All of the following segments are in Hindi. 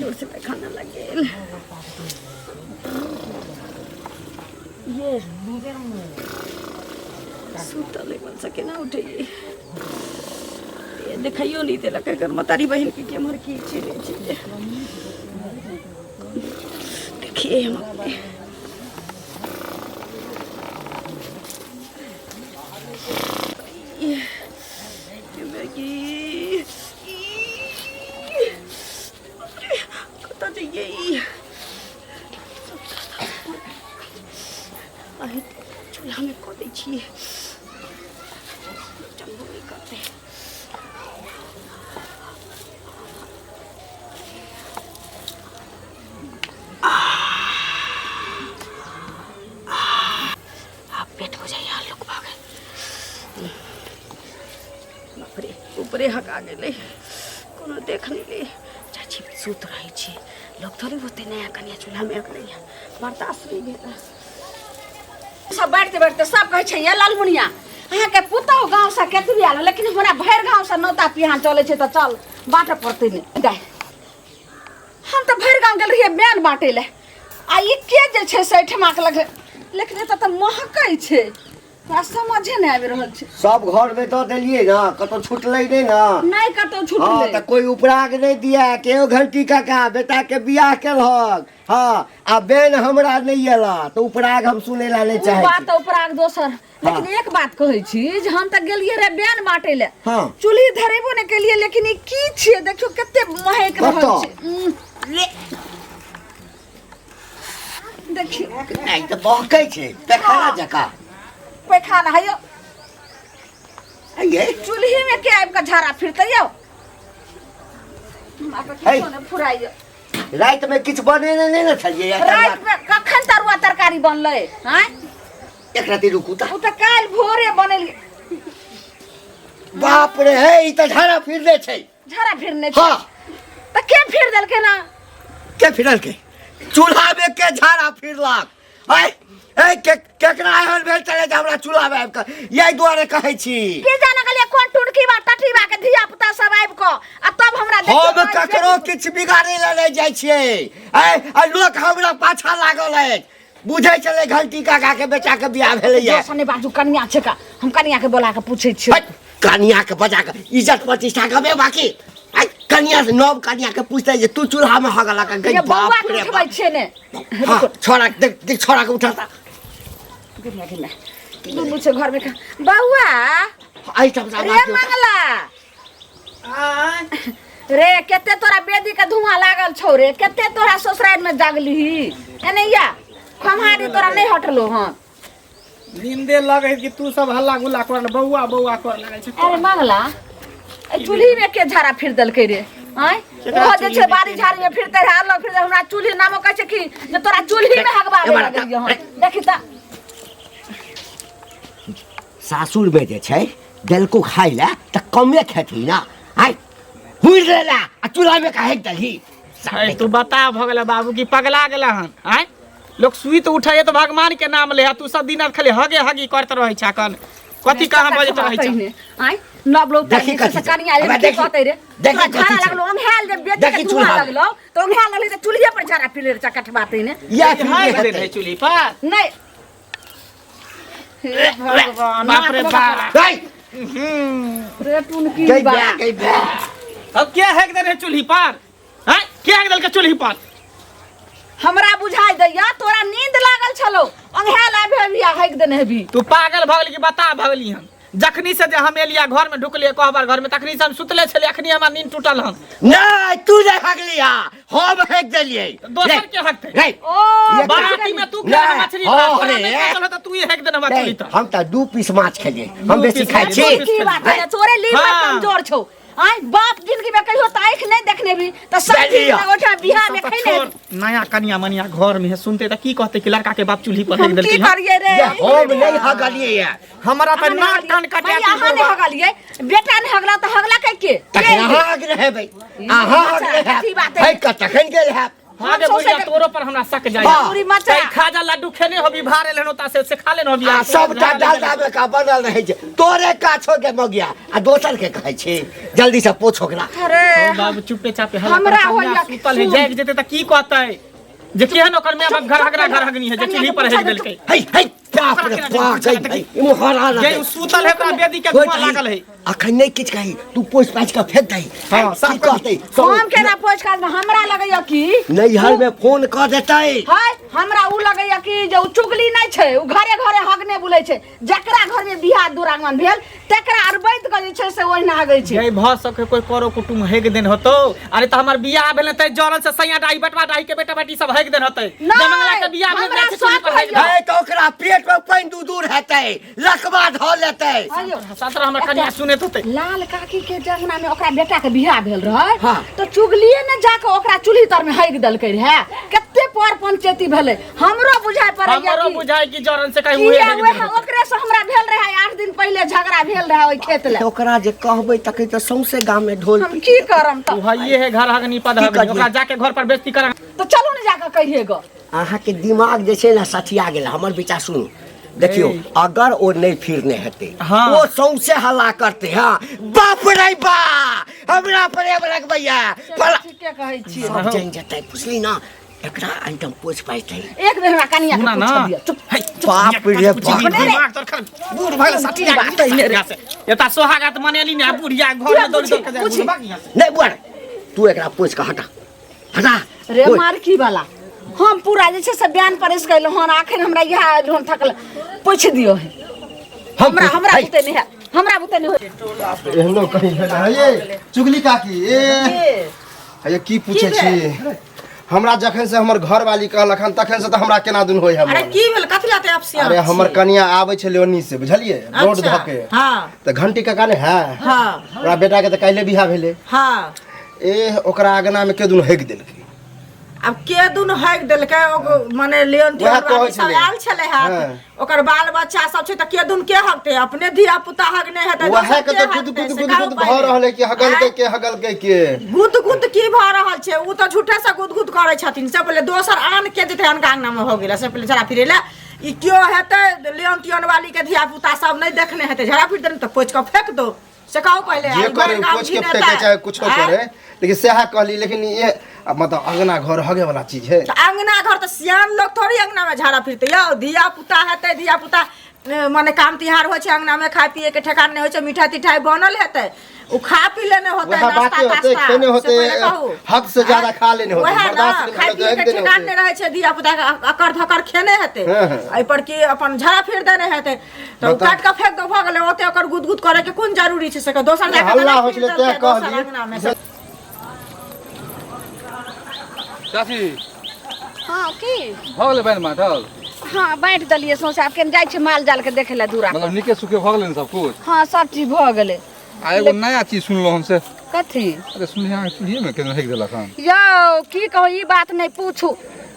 जोर से पैखाना लगे ये सुतले बन सके ना उठे ये दिखाइयो नहीं दे लगा कर मतारी बहन की के मर की चीजे चीजे देखिए हम चूल्हा में को दै छियै चंबो नहीं करते आप पेट हो जाए लोग भागे बापरे ऊपरे हका गेले कोनो देख नहीं ले चाची सुत रही छी लोग थोड़ी होते नया कन्या चूल्हा में अकड़ैया बर्दाश्त नहीं भेला सब बैठते बैठते सब कहे छै ये लालमुनिया अहाँ के पुतौ गांव से केतरी आलो लेकिन हमरा भैर गांव से नौता पिहान चले छै त चल बाटे पड़ते ने हम त भैर गांव गेल रहिए बैन बाटे ले आ ई के जे छै से ठमा के लगे लेकिन एत त महकै छै हमरा समझे नहीं आबि रहल छै सब घर में तो देलिए ना कतो छूटले नहीं ना नहीं कतो छूटले हां त कोई उपराग नहीं दिया केओ घंटी काका बेटा के बियाह केलहक हां आ बेन हमरा नहीं एला तो उपराग हम सुने ला नहीं चाहे बात उपराग दोसर लेकिन एक बात कहै छी जे हम त गेलिए रे बैन बाटे ले हां चूल्ही धरेबो ने के लिए लेकिन ई की छिए देखियो कते महक रहल छै देखियो नहीं तो बहकै छै पैखाना जका पैखाना है यो ये चूल्ही में के आब का झाड़ा फिरते यो माके किछो ने फुराइयो रात में किछ बने नहीं ना छलिए रात में कखन तरुआ तरकारी बनले हैं एक राती रुकू त उ त काल भोरे बनल बाप रे हे ई त झाड़ा फिरले छै झाड़ा फिरने हां त के फिर देल के ना के फिरल के चूल्हा में के झाड़ा फिरलक है ए केकरा एहन भेल चले जे हमरा चूल्हा में आबि के यही दुआरे कहै छी के जाने गलिए कोन टुड़की बा टठी बा के धिया पुता सब आबि को आ तब हमरा देखियो हम ककरो किछ बिगाड़े ले नहीं जाय छियै ए लोक हमरा पाछा लागल है बुझै चले घंटी काका के बेटा के बियाह भेलै है सने बाजू कन्या छै का हम कन्या के बोला के पूछै छी कन्या के बजा के इज्जत प्रतिष्ठा कबे बाकी आई कन्या से नव कन्या के पूछते जे तू चूल्हा में हगला का गई बाप रे उठबै छै ने हां छोरा देख छोरा के उठाता गिरला गिरला दुनू छै घर में बौआ आई सब रे मंगला रे केते तोरा बेदी के धुआं लागल छौ रे केते तोरा ससुराल में जागलीही एनैया खमारी तोरा नहीं हटलो हन नींदे लगे कि तू सब हल्ला गुल्ला कर बौआ बौआ कर लगे छै अरे मंगला ए चूल्ही में के झाड़ा फिर देलकै रे आय वो जे छै बारी झाड़ी में फिरते रहे अलग फिर हमरा चूल्ही नामो कहै छै कि जे तोरा चूल्ही में हगबावे लगलियो हन देखि त सासुर में जे छै देलको खाइ ला त कमे खेती ना आय हुइ लेला आ चूल्हा में काहे दही तू बता भ गेला बाबू की पगला गेला हन आय लोग सुई तो उठाए तो भगवान के नाम ले तू सब दिन खाली हगे हगी करत रहै छ कन कथि कहां बजत रहै छ आय नब लोग देखि से कनिया ले के कहतै रे देखि झाड़ा लगलो हम हेल जे बेटी के चूल्हा लगलो तो हम हेल लगली त चूल्हे पर झाड़ा फिर चकट बातै ने या हाय दे रहे चूल्ही पर नहीं हे भगवान बाप रे बाप रे रे टून की गई बा बा अब क्या हेक दे रहे चूल्ही पर हैं क्या हेक दल के चूल्ही पर हमरा बुझाई दैया तोरा नींद लागल छलो अंघेल आबे बिया हेक देने हेबी तू पागल भ गेली कि बता भ गेली हन जखनी से जे हम एलिया घर में ढुकलिए कहबर घर में तखनी से हम सुतले छले अखनी हमरा नींद टूटल हन नहीं तू जे हगलिया हम हेक देलिए दोसर के हकते रे ओ बाराती में तू के मछली खा चल त तू ये हेक देना मछली त हम त 2 पीस माछ खेलिए हम बेसी खाइ छी की बात है तोरे लीवर कमजोर छौ आय बाप जिंदगी में कहियो त आंख नहीं देखने भी त सब चीज ओठा बिहार में खैले नया कन्या मनिया घर में है सुनते त की कहते कि लड़का के बाप चूल्ही पर हेक देलकै की करिए रे हम नहीं हगलिए हमरा त नाक कान कटा भैया हां ने हगलिए बेटा ने हगला त हगला के तखन अहाँ हग रहे भाई अहाँ हग रहे है कतखन गेल है हां गे बुढ़िया तोरो पर हमरा शक जाय पूरी मचा खाजा लड्डू खेने होबी भारे लेनो ता से खा लेनो होबी सबटा डालडा में का बनल रहे छै तोरे काछो के मगिया आ दोसर के कहै छी जल्दी से पोछ ओकरा अरे बाबू चुपे चापे हमरा होइया सुतल है जाग जेते त की कहतै जे केहन ओकर में अब घर हगनी है जे चूल्ही पर हेग देलकै हे बाप रे बाप इमहरा ना जे सुतल है त बेदी के धुआं लागल है अखन नहीं किछ कही तू पोछ पाछ के फेंक दही हां सब कहते हम केना पोछ काज में हमरा लगैया कि नैहर में फोन क देतै हाय हमरा उ लगैया कि जे उ चुगली नै छै उ घरे घरे हगने बुलै छै जकरा घर में बियाह दुरागमन भेल तकरा अरबैत के जे छै से ओहिना हगै छै जय भ सके कोई करो कुटुम हेग देन होतो अरे त हमर बियाह भेल त जरल से सैया डाई बटवा डाई के बेटा बेटी सब हेग देन होतै जमंगला के बियाह भेल छै चूल्ही पर हेग है तो ओकरा पेट में पानी दूर हेतै रखबा ध लेतै सतरा हमर कन्या सुने होतै लाल काकी के जंगना में ओकरा बेटा के बियाह भेल रहे हाँ। तो चुगलिए ने जाके ओकरा चूल्ही तर में हेग देलकै रहे कते पर पंचायती भेलै हमरो बुझाय पड़ैया हमरो बुझाय कि जरन से कहि हुए ओकरे से हमरा भेल रहे 8 दिन पहले झगड़ा भेल रहे ओइ खेत ले ओकरा जे कहबै तकै त सौंसे गांव में ढोल हम की करम त भाइये है घर हगनी पद हगनी ओकरा जाके घर पर बेइज्जती कर तो चलू ने जाके कहिए गो अहाँ के दिमाग जे छै ना सठिया गेल हमर बेटा सुन देखियो अगर ओ नहीं फिरने हेते हाँ। वो सौंसे हल्ला करते हाँ बाप रे बा हमरा पर एक रख भैया ठीके कहै छी सब जान जतै पुछली ना एकरा आइटम पोछ पाइतै एक बेर हमरा कनिया के ना पूछ दिया चुप बाप रे बाप बूढ़ भइल सठी से एता सोहागत मनेली ने बुढ़िया घर में दौड़ दौड़ के जाय नहीं बुआर तू एकरा पोछ के हटा हटा रे मारकी वाला हम पूरा जे छै से बयान पेश कैलो हन आखिर हमरा यह ढोन थकल पूछ दियो है हमरा बुते नहीं है हमरा बुते नहीं हो एहनो कहीं है ये चुगली काकी ये की पूछे छी हमरा जखन से हमर घर वाली कहलखन तखन से त हमरा केना दुन होय हम अरे की भेल कथि लाते आपसी अरे हमर कनिया आबै छले ओनी से बुझलिए रोड धके हां त घंटी काका ने है हां ओकरा बेटा के त काइले बियाह भेले हां ए ओकरा आगना में के दुन हेग देलकै अब के दुन हक देलकै माने लेन वएह सब आयल छले हाथ ओकर बाल बच्चा सब छै त के दुन के हकते अपने धिया पुता हक नहीं हेतै वएह के त गुद भ रहले कि हगल के गुद की भ रहल छै उ त झूठे से गुद करै छथिन से पहिले दोसर आन के जेते अनका अंगना में हो गेला से पहिले जरा फिरे ले ई क्यों हेतै लेन तियन वाली के धिया पुता सब नहीं देखने हेतै जरा फिर देन त पोछ के फेंक दो से कहू पहिले ये करे पोछ के फेंके चाहे कुछो करे लेकिन सेहा कहली लेकिन ये मतलब अंगना घर हगे वाला चीज है अंगना घर तो सियान लोग थोड़ी अंगना में झाड़ा फिरते यो धिया पुता हेतै धिया पुता माने काम तिहार होय छै अंगना में खाय पिए के ठेकान नहीं होय छै मिठाई तिठाई बनल हेतै उ खा पी लेने होतै नाश्ता तास्ता खेने होतै हद से ज्यादा खा लेने होतै बर्दाश्त खाय पिए के ठेकान नहीं रहै छै धिया पुता के अकर धकर खेने हेतै एहि पर की अपन झाड़ा फिर देने हेतै तो काट के फेंक दो भ गेलै ओते ओकर गुदगुद करे के कोन जरूरी छै से दोसर जाके हल्ला होय छले ते कहली चाची हां की भऽ गेलै बैन माटल हां बैठ दलिए सोच आब केन जाय छै माल जाल के देखे ला दूरा मतलब निके सुखे भऽ गेलै सब कुछ हां सब चीज भ गेलै आ एगो नया चीज सुनलो हम से कथी अरे सुनिए अहाँ चूल्हे में केना हेक देलक हन यो की कहू ई बात नहीं पूछू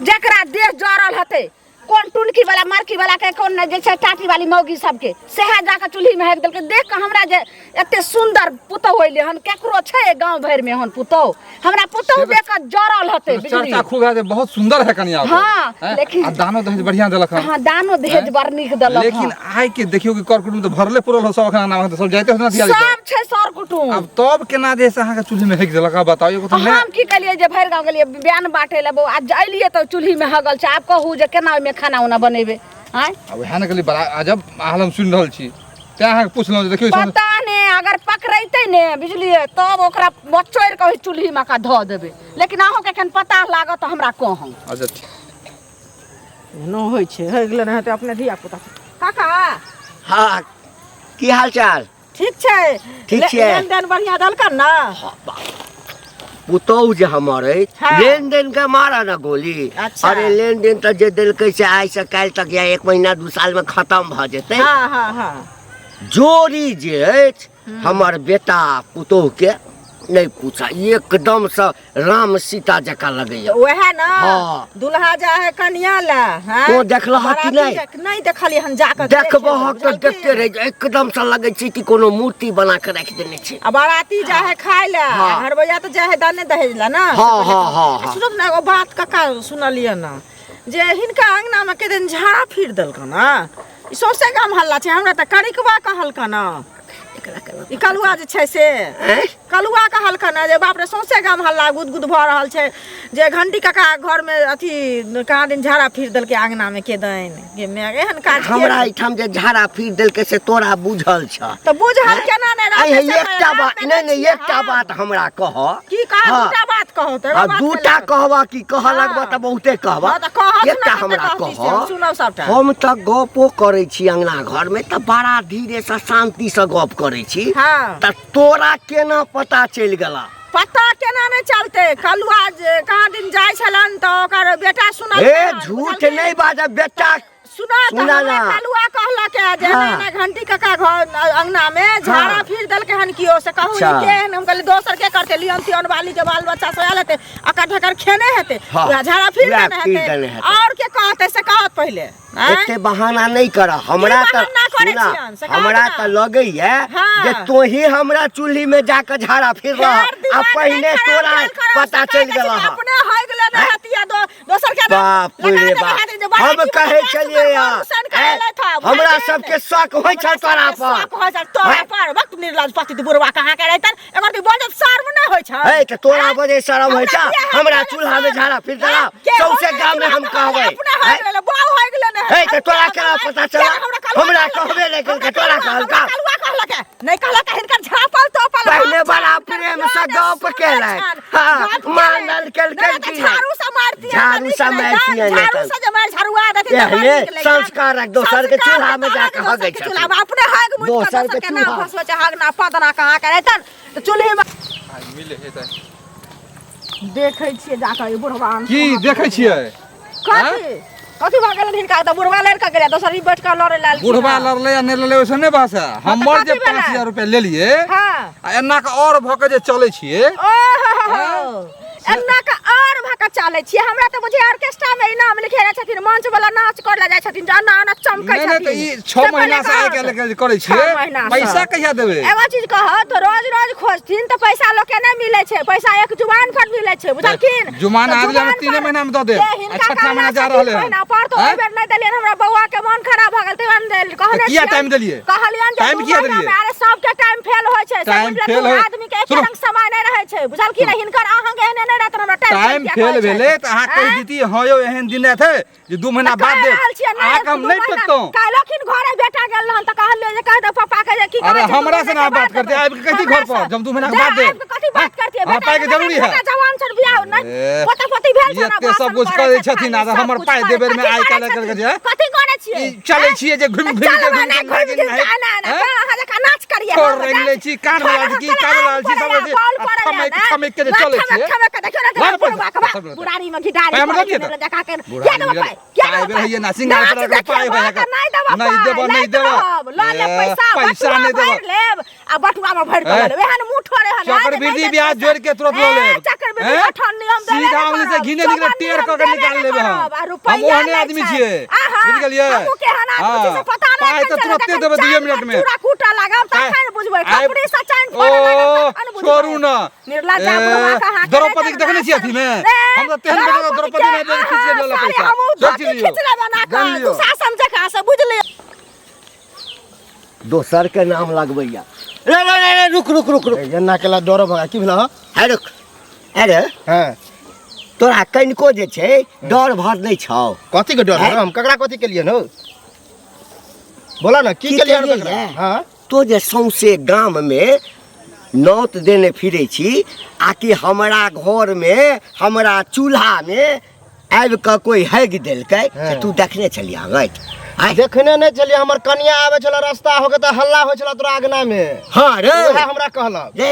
जकरा देह जरल हते कौन टुनकी वाला मारकी वाला के कौन जे छै टाटी वाली मौगी सबके सेहा जाके चूल्ही में हेक देलके देख के हमरा जे एते सुंदर पुतौ होइले हन केकरो छै गांव भर में हन पुतौ हमरा पुतौ देख के जरल हते बिजली चर्चा खूब है बहुत सुंदर है कनिया हां लेकिन आ दानो दहेज बढ़िया देलक हन हां दानो दहेज बड़ नीक देलक लेकिन आइ के देखियो कि कर कुटुम तो भरले पुरल हो सब खाना नाम सब जाइते हो ना दिया सब छै सर कुटुम अब तब केना जे से अहाँ के चूल्हे में हेक देलक आ बताइयो को तुमने हम की कलिए जे भर गांव गेलिए बयान बाटे ले आज जाइलिए तो चूल्ही में हगल छै आप कहू जे केना में खाना उना बनेबे हां अब है ना कली बड़ा अजब हालम सुन रहल छी ते अहाँ पूछलौ जे देखियो पता ने अगर पकड़ैते ने बिजली तब ओकरा बच्चोर के चूल्ही में का ध देबे लेकिन अहो के एखन पता लागत हमरा कहूं अच्छा न होय छै हो गेल रहते अपने धिया पुता काका हाँ की हाल चाल ठीक छै ठीक छै। लेन देन बढ़िया दलकन ना पुतौ जे हमर हाँ। लेन देन के मारा ना गोली अच्छा। अरे लेन देन तो जे दिलकै से आइ से काल्हि तक या 1 महीना 2 साल में खत्म भ जेतै हां हां हां जोड़ी जे अछि हमर बेटा पुतौह के नहीं पूछा, एकदम से राम सीता जका लगैया। वह ना हाँ। दुल्हा जा है कन्या ला हैं? तो देखलह कि नहीं? नहीं देखली हम जाकर देखबह तो देखते रह जा, एकदम से लगे छै कि कोनो मूर्ति बना के रख देने छै। अब बाराती जा है खाए ला हाँ। हर भैया तो जा है दाने दहेज ला ना। हाँ, हाँ, हाँ, हाँ। सुनो ना एगो बात कका सुनलिए ना जे हिनका अंगना में के दिन झाड़ा फिर देलक ना ई सौसे गाम हल्ला छै हमरा त करिकवा कहलक ना ई कलुआ जे छै से कलुआ कहलक ना जे बाप रे सौसे गाम हल्ला गुदगुद भ रहल छै जे घंटी कका घर में अथी कहाँ दिन झाड़ा फिर देलकै आंगना में के दैन गे मैं एहन काज हमरा एठाम जे झाड़ा फिर देलकै से तोरा बुझल छ। त बुझल केना नै आई रहै छै एकटा बात नहीं एकटा बात हमरा कह। की कह दूटा बात कहो त दूटा कहबा कि कह लगबा त बहुते कहबा। हाँ, त कहत एकटा ना हमरा कहती से, कह, सुनौ सबटा। हम त गपो करै छी अंगना घर में त बड़ा धीरे से शांति से गप करै छी। हाँ। त तोरा केना पता चल गेला? पता केना नै चलते कलुआ कहाँ दिन जाय छलन त ओकर बेटा सुनल ए झूठ नहीं बाजा बेटा सुना सुना ना। कलुआ कहलक जे हाँ। ना घंटी कका घर अंगना में झाड़ा फिर देलके हन कियो से कहू अच्छा। के हम कहले दोसर के करते लियन तियन वाली के बाल बच्चा से आल हेते अका ढकर खेने हेते हाँ। या झाड़ा फिर वएह देने फिर देने हेते हेते। और के कहते से कहत पहले एते बहाना नहीं कर। हमरा की त बहाना करै सुना, छियन, से कहत हमरा ना। त लगैया हाँ। जे तो ही हमरा चूल्ही में जाकर झाड़ा फिर रहा आ पहले तोरा पता चल गेला। अपने होय गेले न हतिया दोसर के बाप रे बाप हम कहे चलिए यार हमरा सबके शक होय छ तोरा पर। तोरा पर वक्त निर्लज पति बुढ़वा कहाँ के रहतन एकर ती बोल शर्म न होय छ ए त तोरा बजे शरम होय छ हमरा चूल्हा में झाड़ा फिर देला सौसे गांव में हम कहबै। अपने होय गेले बाऊ होय गेले न ए त तोरा केना पता चला? हमरा कहबे नहीं केलकै तोरा कहलका। कलुआ कहलक नहीं कहलक हिनकर झापल तो पल पहले बड़ा प्रेम से गप केलै। हां मानल केलकै कि झाड़ू से मारती झाड़ू से मारती है नहीं झाड़ू से जमार झाड़ुआ देती ये संस्कार दोसर के चूल्हा में जाके हगै छ। चूल्हा में अपने हग मुठ दोसर के के ना चूल्हा। फसवे छ हग ना पदना कहाँ के रहतन तो चूल्हे में मिले हेतै देखै छियै जाके बुढ़वा की देखै छियै? कथी कथी भ गेल हिनका त बुढ़वा लड़का गेले दोसर ही बैठ के लड़े लाल बुढ़वा लड़ले या नहीं लड़ले वैसे नहीं बात है। हमर जे 5000 रुपया ले लिए हां आ एना के और भ के जे चले छिए ओहो एन्ना का और भाका चले छियै हमरा त बुझे ऑर्केस्ट्रा में इनाम लिखे रहे छथिन मंच वाला नाच कर ले जाय छथिन जाना ना चमकै नहीं छथिन। नहीं तो ई 6 महीना से आइ के करे छिए 6 महीना से। पैसा कहिया देबे? एगो चीज कह तो रोज रोज खोजथिन त पैसा लोग के नहीं मिले छै पैसा एक जुबान पर मिले छै बुझलखिन जुमान आज ले 3 महीना में द दे अच्छा महीना जा रहले महीना पर तो एबेर नहीं देलियन हमरा बौआ के मन खराब भ गेल तेवन देल कहने किया टाइम देलिए? कहलियन टाइम किया देलिए? अरे सब के टाइम फेल होय छै टाइम सब फेल होय- आदमी के एक रंग समय नहीं रहे छै बुझलखिन हिनकर अहाँ के एहने नहीं रहत हमरा टाइम फेल भेले त अहाँ कहि दीती हां यो एहन दिन थे जे 2 महीना बाद दे अहाँ हम नहीं टकतो। कालखिन घरे बेटा गेल हन त कहले जे कह दे पापा के जे की अरे हमरा से ना बात करते आब के कथी घर पर जब 2 महीना के बाद दे कथी बात करती है हां पाई के जरूरी है जवान छन बियाह नहीं पता पति भेल छ ये सब कुछ करे छथिन आ हमर पाई देबे में आइ काल कर के कथी करे छियै ई चले छिए जे घुम फिर के घुम के भागे नहीं अहाँ जका नाच करिए छोड़ रंग ले छी कान वाला छी कान वाला छी सब थमे के चले छिए बुढ़ारी में घिडारी हम रखिए तो जका के पाई बे ये ना सिंगार पर के पाई भया का नहीं देबो पैसा नहीं देबो लेब आ बटुआ में भर के लेब एहन मुंह ठोरे हन चक्रवृद्धि ब्याज जोड़ के तुरंत ले ले चक्रवृद्धि अठन नियम दे सीधा उंगली से घिने निकले टेर क के निकाल लेबे हम ओहने आदमी छिए बुझ गेलिए हां पाई तो तुरंत देबे 2 मिनट में पूरा कूटा लगाम तखन बुझबै कपड़ी से चैन फोड़ लगाम छोड़ू ना निर्लज्ज बुढ़वा कहां द्रौपदी के देखने छी अथी में हम तो तेहन बेटा द्रौपदी में दे खींच के लेला पैसा सोच लियो जान लियो शासन जका से बुझ लियो दोसर के नाम लगबैया। रे रे रे रुक रुक रुक रुक एना केला डर भगा की भेल ह? है रुक अरे हां तोरा कनिको जे छै डर भर नहीं छौ। कथी के डर है? हम ककरा कथी के लिए न बोला ना की के लिए केलियै ककरा? है? हां तो जे सौंसे गाम में नौत देने फिरे छी आकि हमरा घर में हमरा चूल्हा में आबि के कोई हैग देलकै से तू देखने छलिया गई? देखने नहीं चलिए हमर कन्या आवे छला रास्ता हो के त हल्ला होय छला तोरा आगना में हाँ रे ओहे हमरा कहलक रे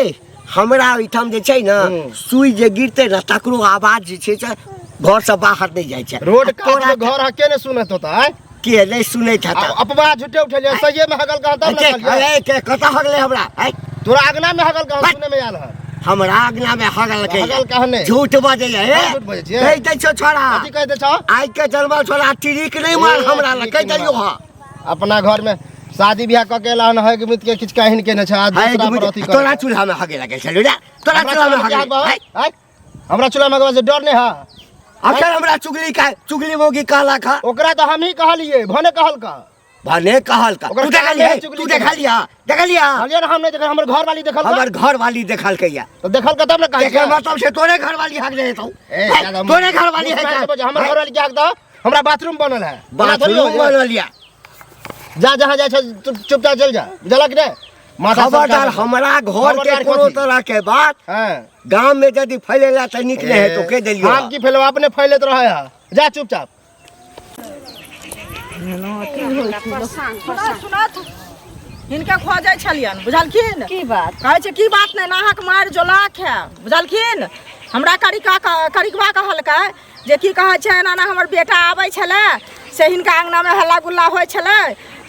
हमरा ओइठाम जे छै न सुई जे गिरते न तकरो आवाज जे छै से घर से बाहर नहीं जाय छै। रोड काट के घर के ने सुनत होता है के नहीं सुनै था अपवा झूठे उठलिए सही में हगल कहां तब ना के कता हगले हमरा तोरा आगना में हगल कहां सुने में आल है हमरा अंगना में हगल के हगल कहने झूठ बजे है झूठ बजै छियै? कह दै छो छोड़ा कथी कह दे छौ आज के जन्मल छोड़ा तिरिक नहीं मार हमरा ल कह दियो हां अपना घर में शादी ब्याह क के लान है कि मित के किछ काहिन के न छ आज दूसरा पर अथी कर तोरा चूल्हा में हगे लगे छलो रे तोरा चूल्हा में हगे हमरा चूल्हा में से डर नहीं है अगर हमरा चुगली मोगी कहला खा ओकरा तो हम ही कहलिए भने कहल का भने कहल का तू देख लिया हलिया हम नहीं देखल हमर घर वाली देखल हमर घर वाली देखल कहिया तो देखल का तब न कहि देखे मतलब से तोरे घर वाली हग दे तो तोरे घर वाली है क्या हमर घर वाली के हक दो हमरा बाथरूम बनल है बाथरूम बन लिया जा जहां जाय छ चुपचाप चल जा जलक रे खबरदार हमरा घर के कोनो तरह के बात गांव में यदि फैलेला त निकले है तो कह देलियो हम की फैलवा अपने फैलत रहे है जा चुपचाप हिनका खोजै छलियन बुझलखिन की बात कहै छै की बात नहीं नाहक मार जोलाक है बुझलखिन हमरा करिकवा कहलकै जे की कहै छै नाना हमर बेटा आबै छलै से हिनका अंगना में हल्ला गुल्ला होइ छलै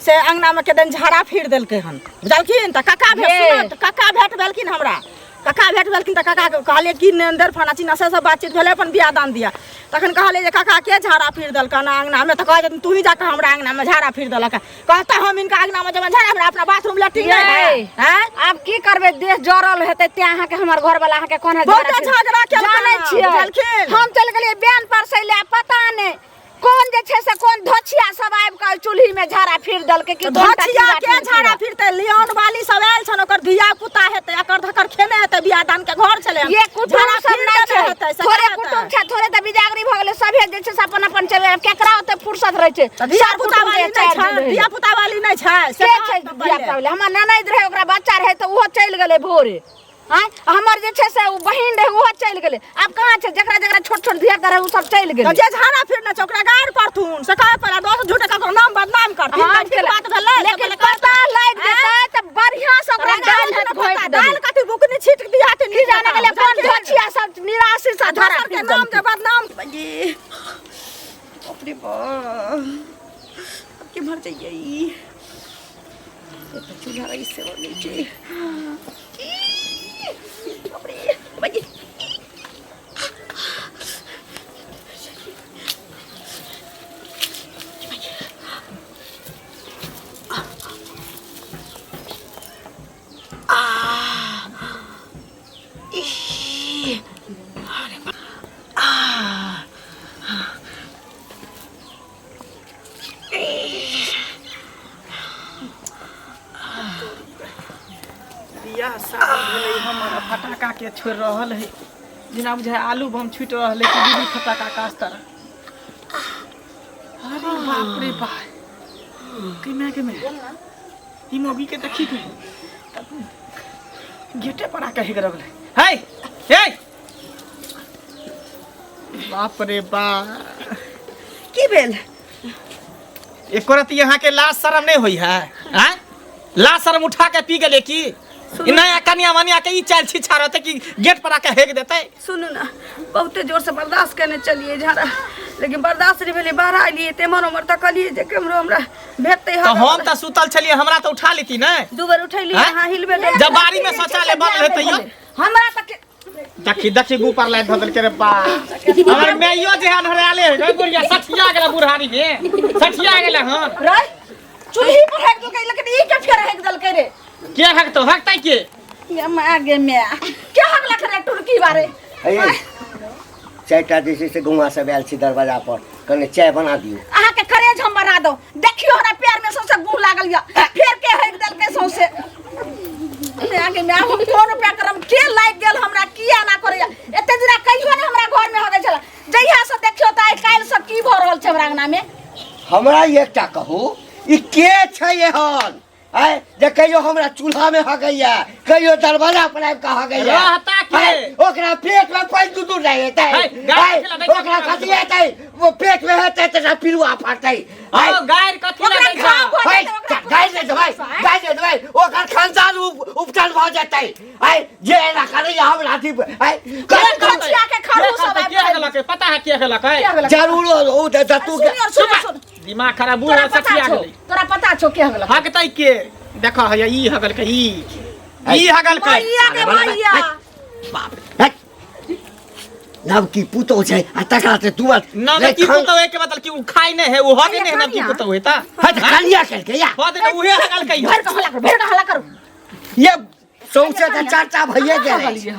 से अंगना में केदन झाड़ा फिर देलकै हन बुझलखिन त कक्का भेट भेलखिन हमरा कक्का भेट भेलखिन त कक्का कहलिए कि नेंदर फना चिन्ना से सब बातचीत भेलै अपन बियाह दान दिया तखन कहलिए जे कक्का के झाड़ा फिर देलकन अंगना में त कहै तू ही जाके हमरा अंगना में झाड़ा फिर देलक कहता हम इनका अंगना में जब झाड़ा हमरा अपना बाथरूम लैट्रिन नहीं है अब की करबे देश जरल हेतै ते अहाँ के हमर घर वाला अहाँ के कोन है बहुत झगड़ा के जानै छियै हम चल गेलिए बयान पर से ले पता नहीं कौन जे छै से कौन धोछिया सब आबि के चूल्ही में झाड़ा फिर देलकै कि धोछिया के झाड़ा फिरते लियोन वाली सब आयल छन ओकर धिया पुता हेतै अकर धकर खेने हेतै बियाह दान के घर छले ये कुटुम सब नै छै थोड़े कुटुम छै थोड़े त बिजागरी भ गेलै सभे जे छै से अपन अपन चले केकरा ओते फुर्सत रहै छै धिया पुता वाली नै छै धिया पुता वाली नै छै से छै धिया पुता वाली हमर ननद रहे ओकरा बच्चा रहे त ओहो चलि गेलै भोरे हमर जे छै से बहिन रहे ओहो चलि गेलै आब कहाँ छै जकरा जकरा छोट छोट धिया रहे उ सब चलि गेलै जे झाड़ा फिरने छै ओकरा गाड़ पड़थुन से कहे पड़ा दोस्त झूठे का नाम बदनाम करथिन बात भेलै लेकिन पता लागि जेतै त बढ़िया से ओकरा गाल हाथ घोइट दे दाल कथि बुकनी छीट दिया त की जाने गेलै कोन धोछिया सब निराशि से झाड़ा के नाम के बदनाम बगी बाप रे बाप के मर जाइए तो चूल्हा रही से वो नीचे बगी हमारा फटाका के छोड़ रहल है बिना बुझाए आलू बम छूट रहल है कि दीदी फटाका कास तरह अरे बाप रे बाप किमे ई मोगी के देखी के गेटे पर आके हेग रहल है हे बाप रे बाप की भेल एक रत यहाँ के लाश शर्म नहीं हुई है लाश शर्म उठा के पी गए की नया कन्या मनिया के ई चाल छिछा रहते कि गेट पर आके हेग देते सुनू ना बहुते जोर से बर्दाश्त करने चलिए झाड़ा लेकिन बर्दाश्त नहीं भेले बाहर आइलिए तेमन उमर तक कलिए जे केमरो हमरा भेटते तो हम त सुतल छलिए हमरा त उठा लेती न दू बार उठैली हां हिलबे जब बारी में शौचालय बन रहे तइयो हमरा तक देखी ऊपर लाइट धदल के रे बा हमर मैयो जे अनहराले रे गुड़िया सठिया गेला बुढ़ारी में सठिया गेला हन रे चूल्ही पर हेक दो के लेकिन ई के फेर हेक दल के रे के हक तो हकतै के ये मागे में क्या हक लख रे टुरकी बारे अये चायटा जैसे से गुआ सब आयल छी दरवाजा पर कने चाय बना दियो अहाँ के करेज हम बना दो देखियो हमरा पैर में सौसे गुह लागल या फेर के हेक दल के सौसे आगे में हम कोन पे करम के लाग गेल हमरा किया ना करे एते दिना कहियो ने हमरा घर में हो गए छला जहिया से देखियो त आइ काल से की भ रहल छै हमरा अंगना में हमरा एकटा कहू ई के छै एहन आय जे कहियो हमरा चूल्हा में हगैया कहियो दरवाजा पर आबि के हगैया रहता के ओकरा पेट में पानी दूध नहीं हेतै ओकरा कथि हेतै वो पेट में हेतै त पिलुआ फटतै आय गायर कथि लगे छै गाय ने दवाई ओकर खानदान उपचार भ जेतै आय जे एना करैया हमरा थी आय कचिया के खरू सब के हगलक पता है के हगलक जरूर ओ त तू सुन दिमाग खराब बुढ़ा सठिया गेलै तोरा पता छौ के हगलक हगतै के देखा है ई हगल के ई हगल के भैया के भैया बाप रे नब की पुतो छै आ तकरा से तू ना की पुतो है के मतलब कि उ खाई नहीं है, उ होगे नहीं ना की पुतो है ता हट कलिया करके या हो दे उहे हकल कही भेड़ का हल्ला करो ये सौसे का चर्चा भइए गेलै।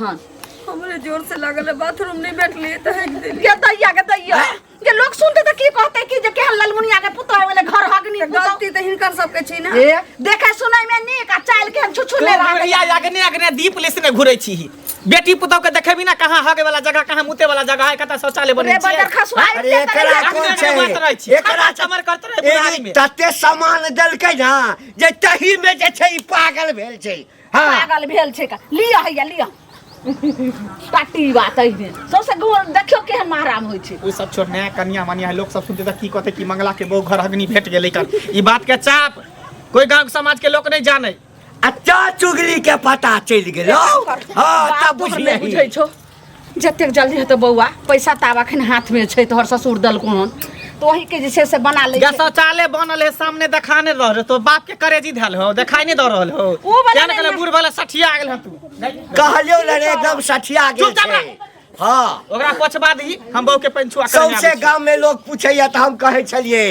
हमरे जोर से लागल है, बाथरूम नहीं बैठली त है दिल के दैया ये लोग सुनते त की कहते कि जे के ललमुनिया के पुतो वाले घर हगनी गलती त हिनकर सबके छी ना। ए देखे सुनाई में नीक आ चाल के छुछु ले रहा या आगने आगने दीप लेसने घुरै छी। बेटी पुतौ के देखेबी ना कहां हगे वाला जगह कहां मुते वाला जगह है, कता शौचालय बनै रे छै। बदर खसुआ अरे एकरा कोन छै एकरा चमर करत रहे बुढ़ारी में तते सामान देलकै ना जे तही में जे छै ई पागल भेल छै। हां पागल भेल छै का लिया हैया लिया पाटी बात है सबसे देखियो केहन महराम होय छै। उ सब छोड़ नया कन्या मनिया लोग सब सुनते त की कहते कि मंगला के बहु घर अग्नि भेट गेलै कर। ई बात के चाप कोई गांव समाज के लोग नहीं जाने। अच्छा चुगली के पता चल गेलो। हां तब बुझले बुझै छो जतेक जल्दी हेतौ बौआ पैसा ताब अखन हाथ में छै तोहर ससुर दल कोन तो वही के जे छै से बना ले गा शौचालय बनल है सामने देखाने रह रे तो बाप के करेजी धल हो देखाई नहीं द रहल हो क्या न कहले बूढ़ वाला सठिया गेल ह तू कहलियो लरे एकदम सठिया गेल चुप छै। हां ओकरा पछबा दी हम बहु के पंचुआ कर सौसे गांव में लोग पूछैया त हम कहै छलिए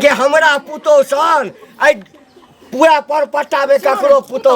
कि हमरा पुतो सन पूरा परपट्टा में ककरो पुतो